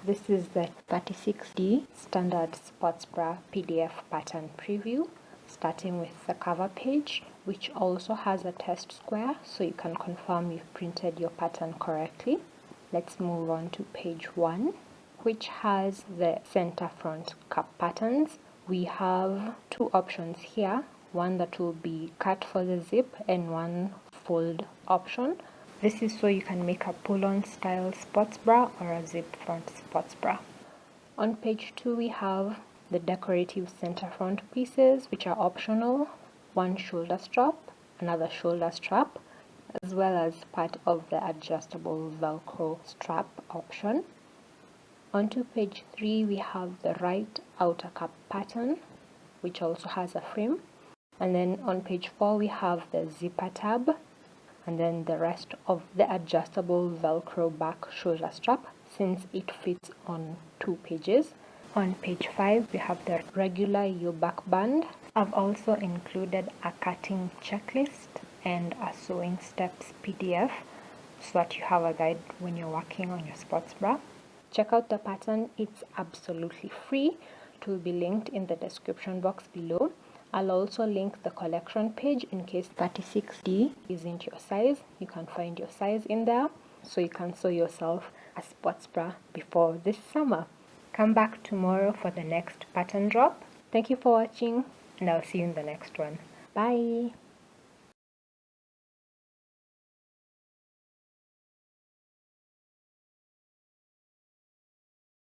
This is the 36D standard sports bra PDF pattern preview, starting with the cover page, which also has a test square so you can confirm you've printed your pattern correctly. Let's move on to page 1, which has the center front cup patterns. We have two options here, one that will be cut for the zip and one fold option. This is so you can make a pull-on style sports bra or a zip front sports bra. On page 2 we have the decorative center front pieces, which are optional, one shoulder strap, another shoulder strap, as well as part of the adjustable Velcro strap option. Onto page 3 we have the right outer cup pattern, which also has a frame. And then on page 4 we have the zipper tab, and then the rest of the adjustable Velcro back shoulder strap, since it fits on 2 pages. On page 5 we have the regular U-back band. I've also included a cutting checklist and a sewing steps PDF so that you have a guide when you're working on your sports bra. Check out the pattern, it's absolutely free. It will be linked in the description box below. I'll also link the collection page in case 36D isn't your size. You can find your size in there so you can sew yourself a sports bra before this summer. Come back tomorrow for the next pattern drop. Thank you for watching, and I'll see you in the next one. Bye!